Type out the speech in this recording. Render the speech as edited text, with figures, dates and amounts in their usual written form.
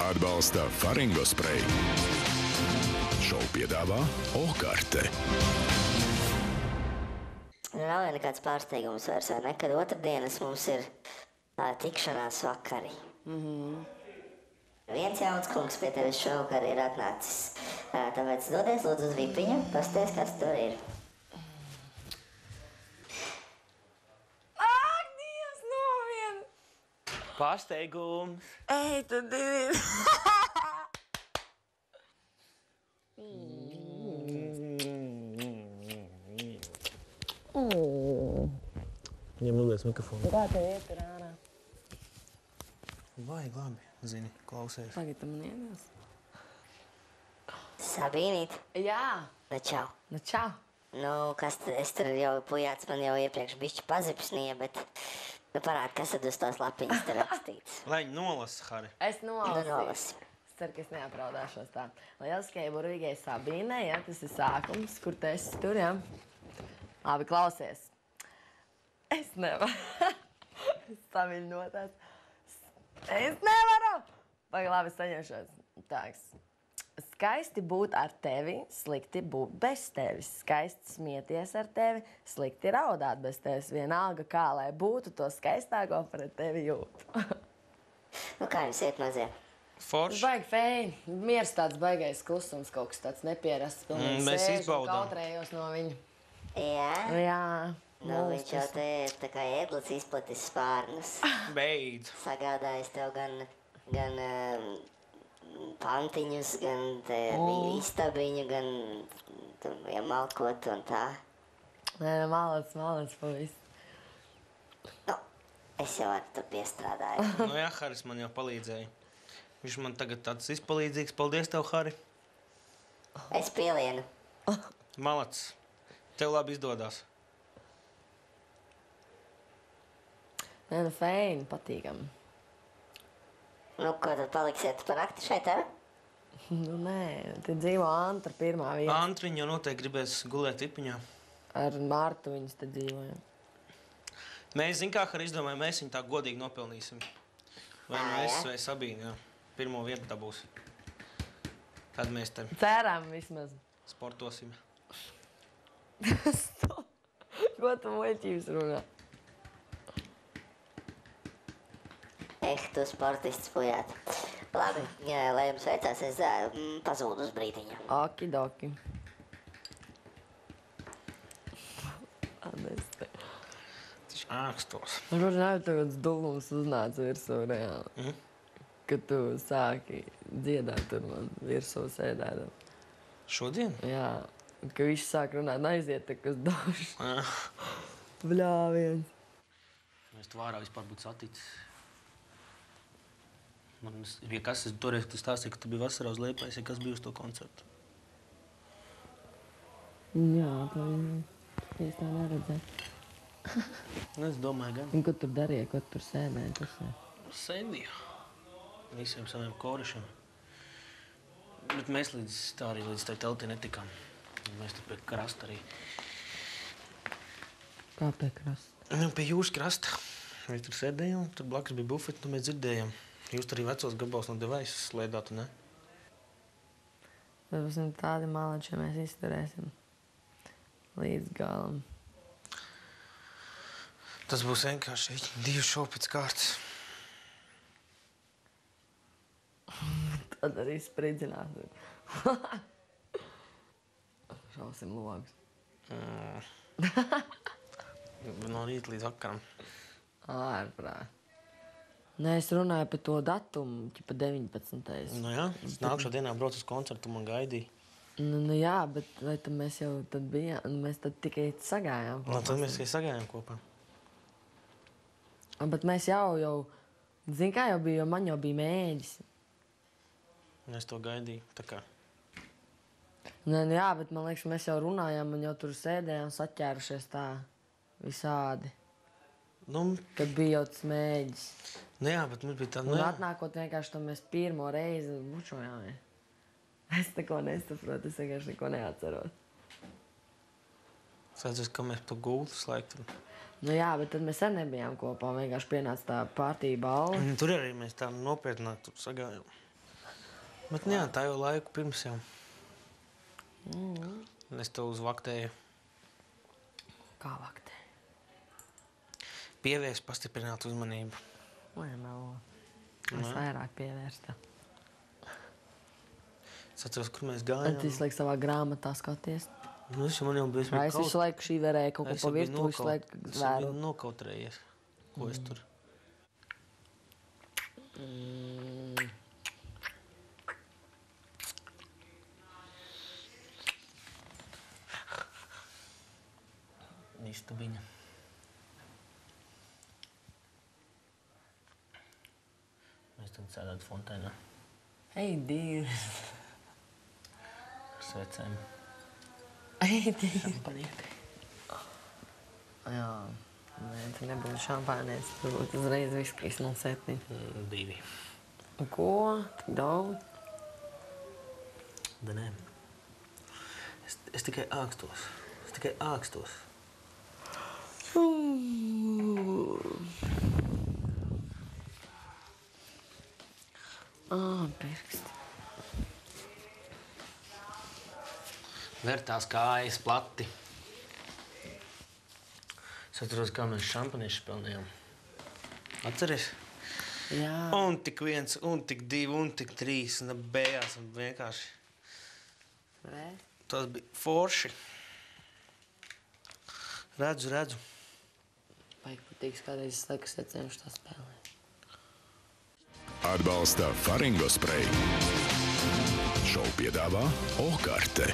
Atbalsta Faringo Spray. Šovu piedāvā Okarte. Nav jau nekāds pārsteigums vairs, vai ne? Kad otrdienas mums ir tikšanās vakari. Viens jauns kungs pie tevis šovakar ir atnācis. Tāpēc dodies lūdzu uz vipiņu, pasties, kas tur ir. Ak, Dievs, novien! Pārsteigums! Ej, tu divi! Viņam uzliec mikrofonu. Kā tev iet ir ārā? Vajag labi, zini, klausies. Tagad tu man iedās. Sabīnīt? Jā. Nu, čau. Nu, čau. Nu, kas tad, es tur jau pujāts man jau iepriekš bišķi pazipsnīja, bet nu parād, kas tad uz tās lapiņas te rakstīts. Lai viņi nolasa, Hari. Es Nu, nolasīju. nolasi. Es ceru, ka es neapraudāšos tā. Lieliskai burvīgai Sabīnai, ja, tas ir sākums, kur tu esi tur, ja. Labi, klausies. Es nevaru. Es saviļņotās. Es nevaru! Pagaid, labi, saņemšos. Tāks. Skaisti būt ar tevi, slikti būt bez tevis. Skaisti smieties ar tevi, slikti raudāt bez tevis. Vienalga kā, lai būtu, to skaistāko pret tevi jūtu. Nu, kā jums iet mazie? Forši. Baigi feini. Miers tāds baigais klusums, kaut kas tāds nepierasts. Pilnīgi Mēs sēžu un izbaudām. kautrējos no viņa. Jā? Jā. Nu, viņš jau te ir tā kā ēglis izplatis spārnus. Beidz. Sagādājis tev gan pantiņus, gan te istabiņu, gan malkot un tā. Nē, malāc, pavis. Nu, es jau ar tu piestrādāju. Nu jā, Haris man jau palīdzēja. Viņš man tagad tāds izpalīdzīgs. Paldies tev, Hari. Es pielienu. Malacis. Tev labi izdodās. Nē, nu feini, patīkam. Nu, ko tad paliksiet pa nakti šeit, tev? Nu, nē, te dzīvo Antra pirmā vieta. Antriņu jau noteikti gribēs gulēt vipiņā. Ar Martu viņas te dzīvoja. Mēs, zin kā, Hari, izdomājam, mēs viņu tā godīgi nopelnīsim. Vai nu es, vai Sabīna, jā. Pirmo vietu dabūs. Tad mēs te Ceram vismaz. sportosim. Stop! Ko tu muļķības runā? Tu sportists pujāt. Labi, jā, lai jums veicās, es pazūdu uz brīdiņu. Okidoki. Aneste. Taču ākstos. Man runāju, tagad dulums uznāca virsū reāli. Kad tu sāki dziedāt tur man virsū sēdēdam. Šodien? Jā. Ka viņš sāk runāt, aiziet te, kas došs. Bļāviens. Es tu vārā vispār būtu saticis. Man, ja kas, es toreiz, kad tu stāstīji, ka tu biji vasarā uz Liepājas, ja kas bija uz to koncertu? Jā, to es tā neredzēju. Es domāju, gan. Un ko tur darīja, ko tur sēdēja pusē? Sēdīju. Visiem saviem korišiem. Bet mēs līdz tai teltī netikām. Mēs tur pie krasta arī. Kā pie krasta? Nu, pie jūras krasta. Mēs tur sēdējām, tur blakus bija bufeti, un mēs dzirdējām. Jūs tur arī vecos gabals no devais slēdātu, ne? Tad būsim tādi malači, ja mēs izturēsim līdz galam. Tas būs vienkārši 2 šovi pēc kārtas. Tad arī spridzināsim. Šausim logus. No rīta līdz vakaram. Ārprāt. Nē, es runāju par to datumu, pa 19. Nu jā, nākšā dienā brauc uz koncertu, man gaidīja. Nu jā, bet vai tad mēs jau tad bijām, mēs tad tikai sagājām. Nu, tad mēs tikai sagājām kopā. Bet mēs jau, zin kā jau bija, jo man jau bija mēģis. Es to gaidīju, tā kā. Nē, nu jā, bet man liekas, mēs jau runājām, un jau tur sēdējām saķērušies tā visādi. Nu, Kad bija jau tas mēģis. nu jā, bet mums bija tā, Un atnākot vienkārši, tad mēs pirmo reizi bučojām. Es neko nesaprotu, es vienkārši neko neatceros. Es atceros, ka mēs pa gultu slēgtu. Nu jā, bet tad mēs arī nebijām kopā, vienkārši pienāca tā partija balva. Tur arī mēs tā nopietnāk tur sagājām. Bet jā, tā jau laiku pirms jau. Un es to uzvaktēju. Kā vaktē? Pievies pastiprināt uzmanību. Lai melo. Es vairāk pievērstu. Es atceros, kur mēs Tu gājām. visu laiku savā grāmatā skaties. Nu, es jau man jau biju Es visu laiku šī varēja kaut ko pa virtu, visu laiku Es jau vēru. biju nokautrējies. Ko es tur? Istabiņa. Mēs tad sēdētu fontēnā Ej, Dievs! ar svecēm. Ej, Dievs! Šampanieti. Jā, nē, tur nebūtu šampānēs, tur būtu uzreiz viskijas 07. 2. Ko? Tik daudz? Da nē. Es tikai ākstos. Pirksti. Ver tās kājas plati. Es atceros, kā mēs šampanieši pelnījām. Atceries? Jā. Un tik 1, un tik 2, un tik 3. Un bējās un vienkārši. Re? Tas bija forši. Redzu. Vajag patīks, kādreiz es laiku secējuši tā spēlē. Atbalsta Faringo Spray. Šovu piedāvā Okarte.